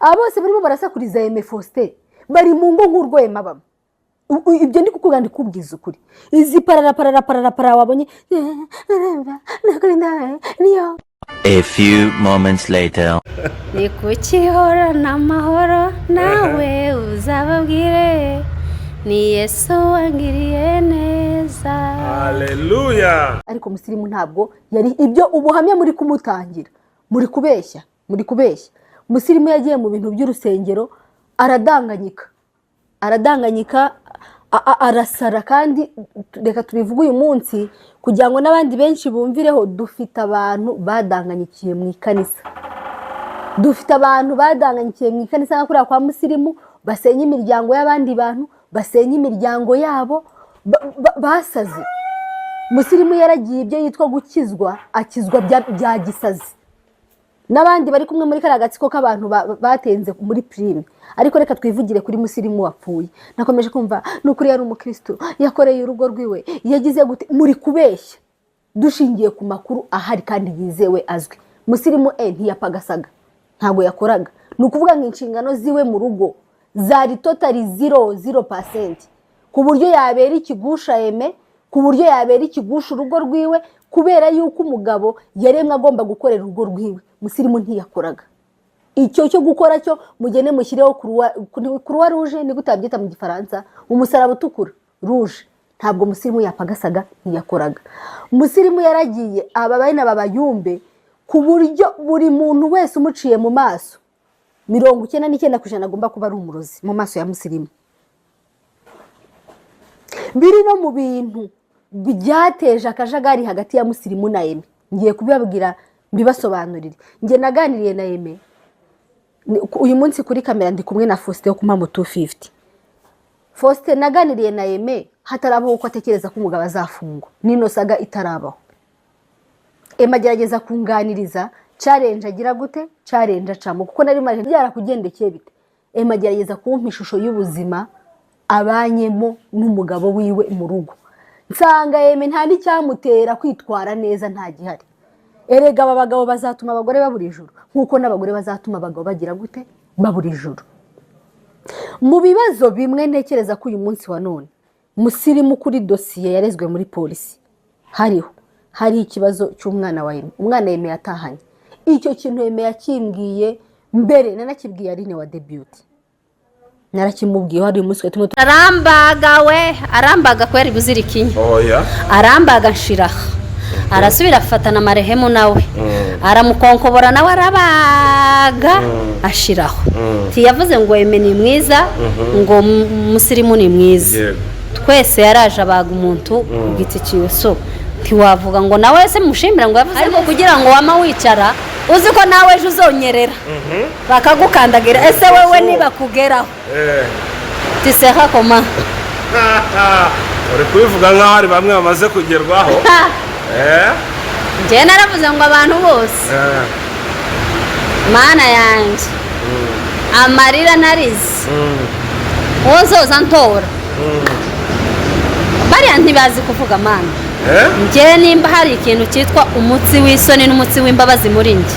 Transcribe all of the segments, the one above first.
abose barimo barasakuriza Aime Faustin bari mu ngo nk'urwema baba. Ibyo ndi kukuga ndi kubwiza ukuri. Izi parara wabonye niyo. A few moments later. Ni kukihora n'amahoro nawe uzababwire ni Yesu wangiriye neza. Haleluya. Ariko musirimu ntabwo yari ibyo ubuhamya muri kumutangira. Muri kubeshya. Musirimu yagiye mu bintu by'urusengero aradanganyika arasara kandi reka tubivuga uyu munsi kugira ngo n'abandi benshi bumvireho dufite abantu badanganyikiye mu ikanisa. Nka kuriya kwa musirimu basenya imiryango y'abandi bantu, basenya imiryango yabo, basaze. Musirimu yaragiye ibyo yitwa gukizwa, akizwa bya gisazi. N'abandi bari kumwe muri karagatsiko k'abantu batenze muri prime. Ariko reka twivugire kuri musirimu wapfuye. Nakomeje kumva n'ukuri yari umukristo, yakoreye urugo rwiwe, yagize gute muri kubeshya. Dushingiye ku makuru ahari kandi yizewe azwi. Musirimu ntiyapagasaga. Ntago yakoraga. Nukuvuga nk'inshingano ziwe mu rugo zari totally 0%. Ku buryo yabera ikigusha Aime, ku buryo yabera ikigusha urugo rwiwe kubera yuko umugabo yaremwe agomba gukorera urugo rwiwe. Musirimu ntiyakoraga. Icyo cyo gukora cyo mugene mushyireho croix rouge ni gutabyita mu gifaransa, umusaraba utukura rouge. Ntabwo musirimu yapagasaga ntiyakoraga. Musirimu yaragiye ababaye n'abayumbe ku buryo buri muntu wese umuciye mu maso 99% agomba kuba ari umurozi mu maso ya musirimu. Biri no mu bintu byateje akajagari hagati ya musirimu na Aime. Ngiye kubibabwira mbibasobanurire. Ngiye naganiriye na Aime uyu munsi kuri kamera ndi kumwe na Faustin ku mpamvu 250. Faustin naganiriye na Aime hatarabaho uko atekereza ko umugabo azafungwa. Nino saga itarabaho. Aime agerageza kunganiriza challenge agira gute? Challenge acamo kuko nari maje byarakugendekeye bite. Aime agerageza kumpa ishusho y'ubuzima abanyemo n'umugabo wiwe mu rugo. Nsanga Aime nta n'icyamutera kwitwara neza nta gihari. Erega aba bagabo bazatuma abagore babura ijuru nkuko n'abagore bazatuma abagabo bagira gute babura ijuru. Mu bibazo bimwe ntekereza ko uyu munsi wa none musirimu kuri dosiye yarezwe muri polisi hari ikibazo cy'umwana wa Aime. Umwana Aime yatahanye. Icyo kintu Aime yakimbwiye mbere nanakibwiye Aline wa debut. Narakimubwiye hari umunsi tumwe arambaga kweri buzirikinye. Oya. Arambaga nshiraha. Arasubira afatana marehemu nawe. Aramukonkobora nawe arabaga ashiraho. Tiyavuze ngo Aime ni mwiza ngo musirimu ni mwiza. Twese yaraje abaga umuntu ugiti kiwe so tiwavuga ngo nawe se mushimira ngo yavuze ngo kugira ngo wama wicara uzi ko nawe ejo uzonyerera bakagukandagira ese wewe niba kugeraho tiseka koma uri kubivuga nkaho hari bamwe bamaze kugerwaho. Nje naravuze ngo abantu bose mana yanjye amarira narize wozoza ntora bariya ntibazi kuvuga mana. Nje nimba hari ikintu cyitwa umutsi w'isoni n'umutsi w'imbabazi muri nje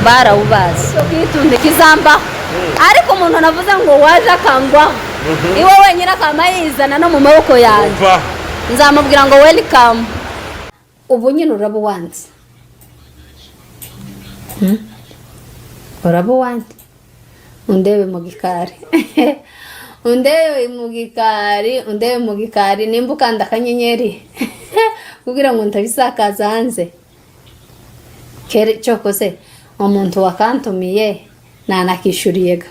barawubazi kwitunde kizambaho. Ariko umuntu navuze ngo waje akangwaho iwe wenyine akamayizana no mu maboko yanjye nzamubwira ngo welcome. Ubu nyine urabo wanze urabo wanze undebe mu gikari undebe mu gikari nimba ukanda akanyenyeri kugira ngo ntabisakaza hanze kere cyokose umuntu wakantumiye nakishuriyega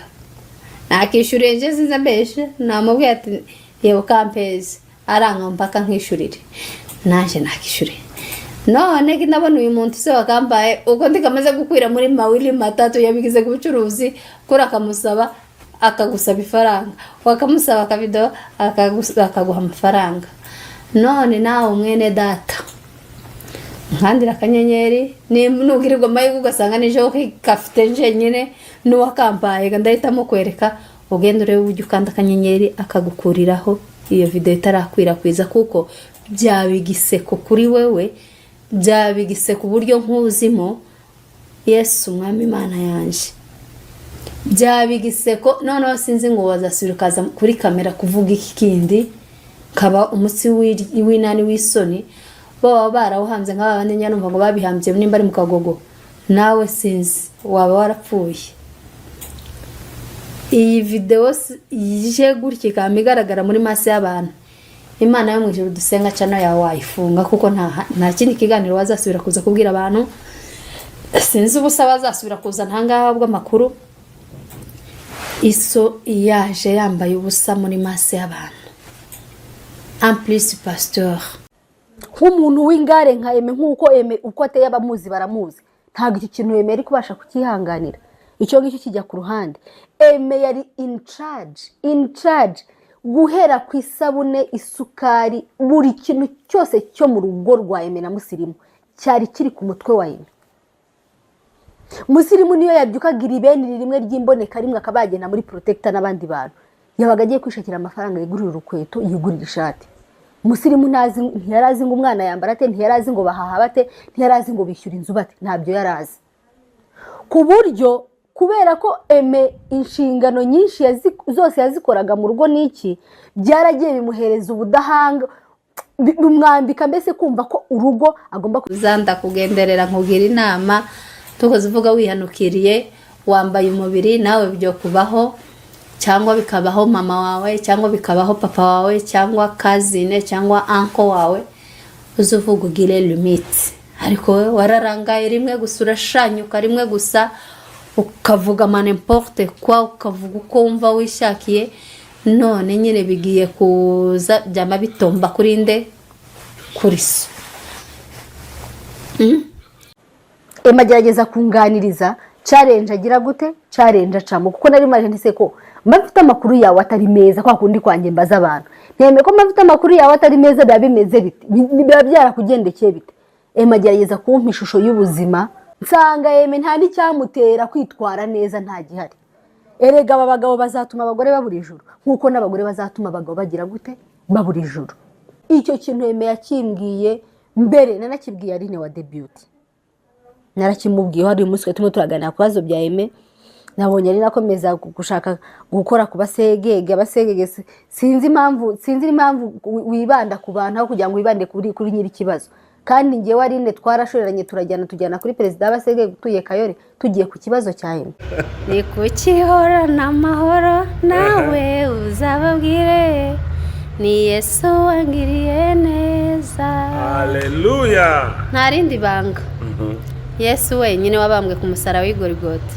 nakishuriye nje sinza mbeshe namubwiye ati yewe kampezi aranga mpaka nkishurire naje nakishuriye none ndabona uyu muntu se wakambaye uko ndikamaze gukwira muri mawili matatu yabigize kubucuruzi kuri akamusaba akagusaba ifaranga wakamusaba akavido akaguha amafaranga. None nawe mwene data nkandira akanyenyeri nugirirwa mayigo ugasanga nijo kafite nje nyine n'uwakambaye ndahitamo kwereka ugenda urebe uburyo ukanda akanyenyeri akagukuriraho iyo video itarakwirakwiza kuko byabigiseko kuri wewe byabigiseko uburyo nkuzimo Yesu mwami Imana yanje byaba igiseko noneho sinzi ngo wazasubira ukaza kuri kamera kuvuga iki kindi kaba umutsi w'inani w'isoni baba barawuhanze nk'abandi nyanumva ngo babihambye nimba ari mu kagogo nawe sinzi waba warapfuye. Iyi video ije gutya ikaba igaragara muri maso y'abantu, Imana yo mu ijuru dusenga channel yawe wayifunga kuko nta kindi kiganiro wazasubira kuza kubwira abantu. Sinzi ubusa bazasubira kuza ntangaha bw'amakuru. Iso yaje yambaye ubusa muri maso y'abantu. En plus pasteur nk'umuntu w'ingare nka Eme nk'uko Eme uko ateye abamuzi baramuzi, ntabwo iki kintu Eme ari kubasha kukihanganira. Icyo ngicyo kijya ku ruhande. Eme yari in charge guhera ku isabune, isukari, buri kintu cyose cyo mu rugo rwa Eme na Musirimu cyari kiri ku mutwe wa Eme. Musirimu niyo yabyukagira ibeni rimwe ry'imboneka rimwe akabagena muri protector n'abandi bantu, yabaga agiye kwishakira amafaranga yigurira urukweto yigurira ishati. Musirimu ntiyarazi ngo umwana yambara ate, ntiyarazi ngo bahaha bate, ntiyarazi ngo bishyura inzu bate, ntabyo yarazi. Ku buryo kubera ko Eme inshingano nyinshi zose yazikoraga mu rugo n'iki byaragiye bimuhereza ubudahanga, bimwambika mbese kumva ko urugo agomba kuzanda kugenderera nkugira inama tukoze uvuga wihanukiriye wambaye umubiri nawe byo kubaho, cyangwa bikabaho mama wawe, cyangwa bikabaho papa wawe, cyangwa kazine, cyangwa uncle wawe, uzuvuga ugire limite. Ariko wararangaye rimwe gusa, urashanyuka rimwe gusa, ukavuga n'importe quoi, ukavuga uko wumva wishakiye. None nyine bigiye kuza byama bitomba kuri nde, kuri so. Eme agerageza kunganiriza challenge agira gute, challenge acamo kuko nari maje ndise ko mbafite amakuru yawe atari meza kwa kundi kwanjye mbaza abantu. Nteme ko mbafite amakuru yawe atari meza bya bimeze bite, biba byarakugendekeye bite. Eme agerageza kumpa ishusho y'ubuzima, nsanga Eme nta n'icyamutera kwitwara neza nta gihari. Erega aba bagabo bazatuma abagore babura ijuru nkuko n'abagore bazatuma abagabo bagira gute, babura ijuru. Icyo kintu Eme yakimbwiye mbere, nanakibwiye Aline wa debut. Narakimubwiye hari umunsi tumwe turaganira ku bazo bya Eme, nabonye ari nakomeza gushaka gukora ku basegege sinzi impamvu wibanda ku bantu aho kugira ngo wibande kuri nyiri kibazo. Kandi ngewe Aline twarashoreranye tujyana kuri perezida w'abasegege tuye Kayore tugiye ku kibazo cya Eme. Ni kukihora n'amahoro nawe uzababwire ni Yesu wangiriye neza. Haleluya. Nta rindi banga. Yesu wenyine wabambwe ku musaraba w'Igorigota.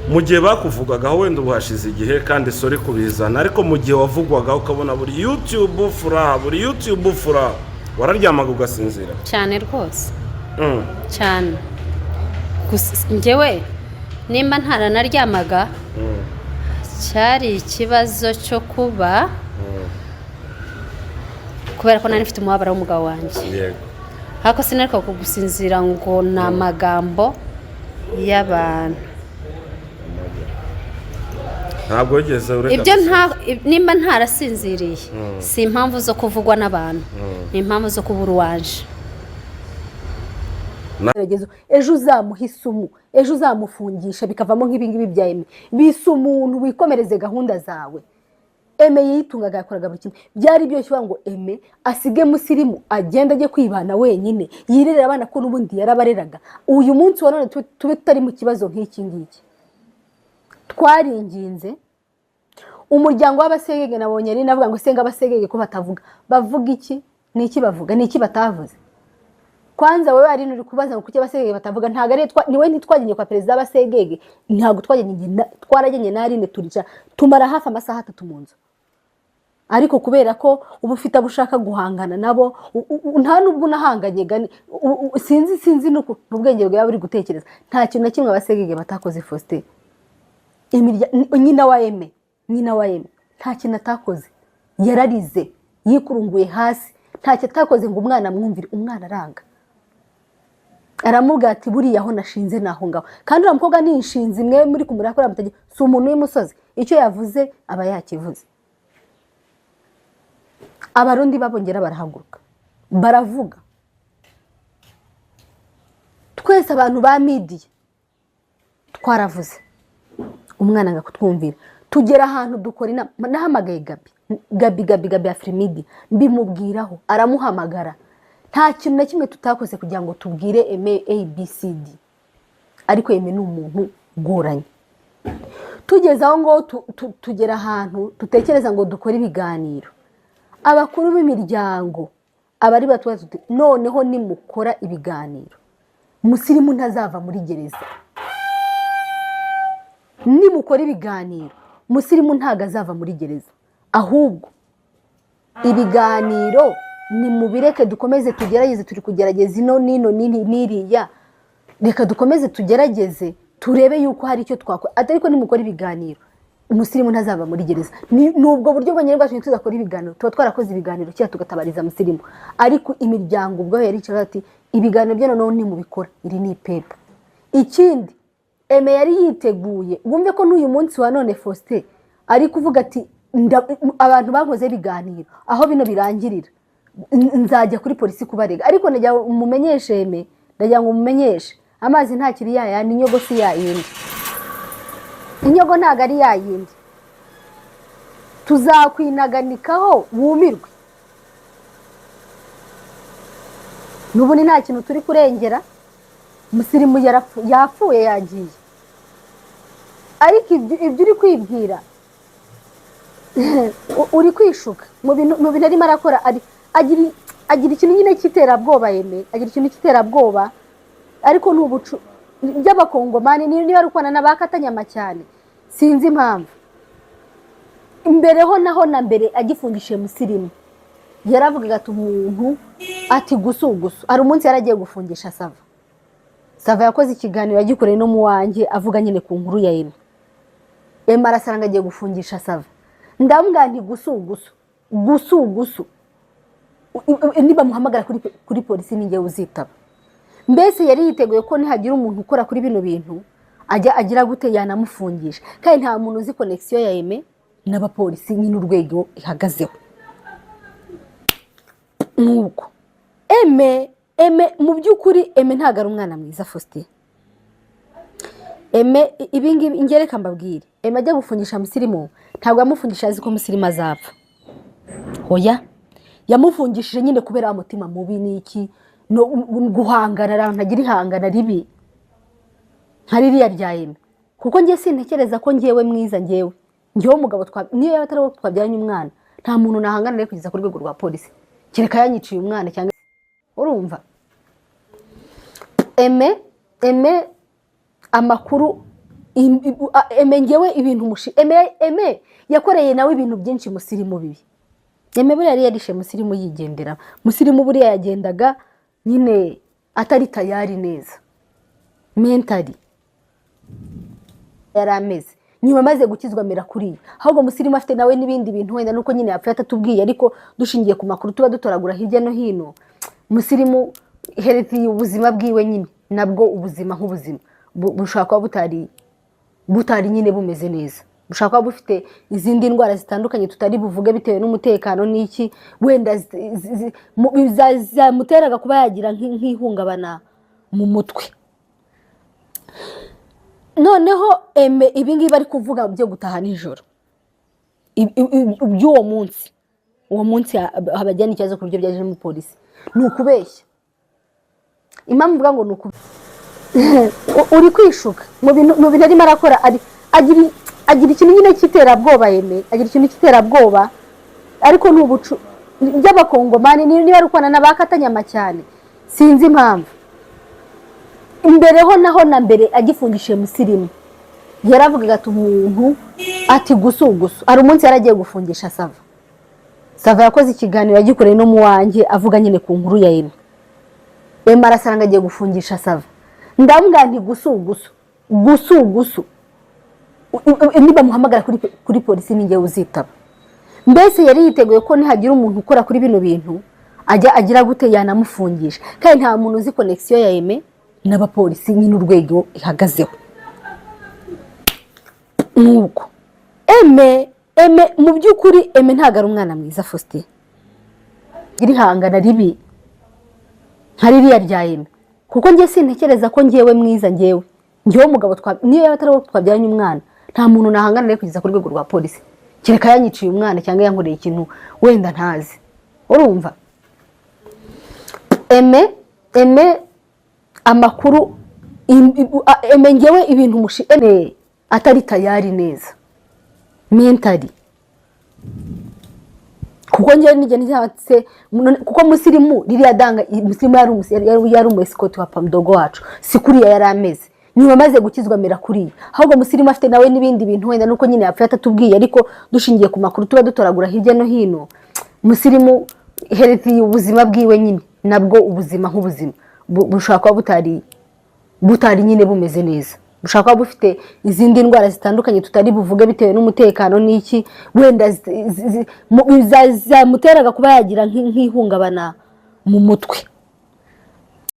Mu gihe bakuvugagaho wenda ubuhashize igihe kandi sori kubizana, ariko mu gihe wavugwaga ukabona buri YouTube fura wararyamaga ugasinzira cyane rwose. Cyane njyewe nimba ntaranaryamaga cyari ikibazo cyo kuba kubera ko nari mfite umubabaro w'umugabo wanjye. Yego. Hako sinareka kugusinzira ngo na magambo y'abantu. Ntabwo yigeze ureka Ibyo nimba ntarasinziriye si impamvu zo kuvugwa n'abantu, ni impamvu zo kubura uwanje. Ejo uzamuha isumu, ejo uzamufungisha bikavamo nk'ibingibi bya Eme. Bise umuntu wikomereze gahunda zawe. Eme yitungaga yakoraga buri kimwe. Byari byose ngo Eme asige Musirimu agenda aje kwibana wenyine, yirerera abana ko n'ubundi yarabareraga. Uyu munsi wa none tube tutari mu kibazo nk'iki ngiki. Twaringinze umuryango w'abasegege, nabonye ari navuga ngo senga abasegege ko batavuga. Bavuga iki? Ni iki bavuga? Ni iki batavuze? Kwanza wewe ari nuri kubaza ngo kuki abasegege batavuga, ntago ari niwe ntitwagenye kwa perezida w'abasegege, ntago twaragenye narine turica tumara hafi amasaha 3 mu nzu. Ariko kubera ko ubu ufite abushaka guhangana nabo, nta nubwo nahanganye gani, sinzi nuko ubwenge bwawe buri gutekereza. Nta kintu na kimwe abasegege batakoze. Faustin nyina wa Eme nta kintu atakoze, yararize yikurunguye hasi, nta cyo atakoze ngo umwana mwumvire. Umwana aranga aramubwira ati buriya aho nashinze naho ngaho, kandi uwo mukobwa ni inshinzi imwe muri kumurakora mutagiye, si umuntu w'imusozi. Icyo yavuze aba yakivuze. Abarundi babongera barahaguruka baravuga, twese abantu ba media twaravuze umwana anga kutwumvira, tugera ahantu dukora inama. Nahamagaye Gabi ya Firimidi mbimubwiraho, aramuhamagara. Nta kintu na kimwe tutakoze kugira ngo tubwire Aime ABCD, ariko Aime ni umuntu ugoranye. Tugeze aho ngo tugera ahantu dutekereza ngo dukore ibiganiro, abakuru b'imiryango abari batubaza tuti noneho nimukora ibiganiro umusirimu ntazava muri gereza, nimukora ibiganiro umusirimu ntago azava muri gereza, ahubwo ibiganiro nimubireke dukomeze tugerageze, turi kugerageza ino n'iriya, reka dukomeze tugerageze turebe yuko hari icyo twakora, ariko nimukora ibiganiro umusirimu ntazava muri gereza. Nubwo buryo bwonyine bwacu tuzakora ibiganiro, tuba twarakoze ibiganiro cyangwa tugatabariza umusirimu, ariko imiryango ubwo yari icara ati ibiganiro byo noneho nimubikora, iri ni ipepa. Ikindi Aime yari yiteguye, wumve ko n'uyu munsi wa none Faustin ari kuvuga ati abantu bakoze ibiganiro aho bino birangirira nzajya kuri polisi kubarega, ariko najya umumenyeshe Aime, ndagira ngo umumenyeshe amazi ntakiri yaya, ni inyogo si yayindi, inyogo ntago ari yayindi, tuzakwinaganikaho wumirwe. N'ubundi nta kintu turi kurengera, umusirimu yapfuye yagiye, ariko ibyo uri kwibwira uri kwishuka mu bintu arimo arakora. Agira ikintu nyine cy'iterabwoba Aime, agira ikintu cy'iterabwoba, ariko n'ubucu by'abakongomani niba ari ukwana n'abakatanyama cyane, sinzi impamvu. Imbereho naho na mbere agifungishije musirimu yaravugaga ati umuntu ati gusugusu. Hari umunsi yaragiye gufungisha Sava yakoze ikiganiro yagikoreye no mu wanjye avuga nyine ku nkuru ya Aime arasanga agiye gufungisha Sava, ndambwira nti gusugusu niba muhamagara kuri polisi ninjye uzitaba. Mbese yari yiteguye ko nihagira umuntu ukora kuri bino bintu agira gute yanamufungisha, kandi nta muntu uzi connection ya Aime n'abapolisi nyine urwego ihagazeho. Nuko Aime mu by'ukuri Aime ntago ari umwana mwiza Faustin. Aime ibingibi ingereka mbabwire, Aime ajya gufungisha musirimu ntabwo yamufungisha azi ko musirimu azapfa, hoya yamufungishije nyine kubera umutima mubi n'iki no guhangana, ntagira ihangana ribi nkaririya rya Aime. Kuko ngiye sintekereza ko ngiyewe mwiza, ngiyewe umugabo niyo yaba atari wo twabyaranye umwana, nta muntu nahangana nawe kugeza ku rwego rwa polisi kereka yanyiciye umwana cyangwa urumva. Aime amakuru Aime ngewe ibintu Aime yakoreye nawe ibintu byinshi musirimu bibi. Aime buriya yari yarishe musirimu yigendera, musirimu buriya yagendaga nyine atari tayari neza mentally, yari ameze nyuma amaze gukizwa mera kuriya. Ahubwo musirimu afite nawe n'ibindi bintu wenda nuko nyine yapfuye atatubwiye, ariko dushingiye ku makuru tuba dutoragura hirya no hino, musirimu hereti ubuzima bwiwe nyine nabwo ubuzima nk'ubuzima bushobora kuba butari nyine bumeze neza, bushobora kuba bufite izindi ndwara zitandukanye tutari buvuge bitewe n'umutekano n'iki wenda zamuteraga kuba yagira nk'ihungabana mu mutwe. Noneho Aime ibingibi bari kuvuga byo gutaha nijoro by'uwo munsi habajyana ikibazo ku buryo byaje mu polisi, ni ukubeshya. Impamvu mvuga ngo ni uri kwishuka mu bintu arimo arakora, agira ikintu nyine cy'iterabwoba Aime, agira ikintu cy'iterabwoba, ariko n'ubucu by'abakongomani niba ari ukwana n'abakatanyama cyane, sinzi impamvu. Imbereho naho na mbere agifungishije musirimu yaravugaga ati umuntu ati gusugusu. Hari umunsi yaragiye gufungisha Sava yakoze ikiganiro yagikoreye no mu wanjye avuga nyine ku nkuru ya Aime arasanga agiye gufungisha Sava, ndambwira nti gusugusu niba muhamagara kuri polisi ninjye uzitaba. Mbese yari yiteguye ko nihagira umuntu ukora kuri bino bintu agira gute yanamufungisha, kandi nta muntu uzi connection ya Aime n'abapolisi nyine urwego ihagazeho. Nuko Aime mu by'ukuri Aime ntago ari umwana mwiza Faustin, iri hangana ribi nkaririya rya Aime. Kuko ngiye sintekereza ko ngiyewe mwiza, ngiyewe umugabo niyo yaba atari wo twabyaranye umwana, nta muntu nahanganira kugeza ku rwego rwa polisi kereka yanyiciye umwana cyangwa yankoreye ikintu wenda ntazi. Urumva eme amakuru eme ngewe ibintu atari tayari neza mentally, kuko ngewe nijye ntihatse kuko musirimu ririya danga musirimu yari umuescort wa pamdogo wacu sikuriya yari ameze nyuma maze gukizwa mera kuriya, ahubwo musirimu afite nawe n'ibindi bintu wenda nuko nyine yapfuye atatubwiye, ariko dushingiye ku makuru tuba dutoragura hirya no hino, musirimu health ubuzima bwiwe nyine nabwo ubuzima nk'ubuzima bushaka kuba butari nyine bumeze neza, bushaka kuba bufite izindi ndwara zitandukanye tutari buvuge bitewe n'umutekano n'iki wenda zamuteraga kuba yagira nk'ihungabana mu mutwe.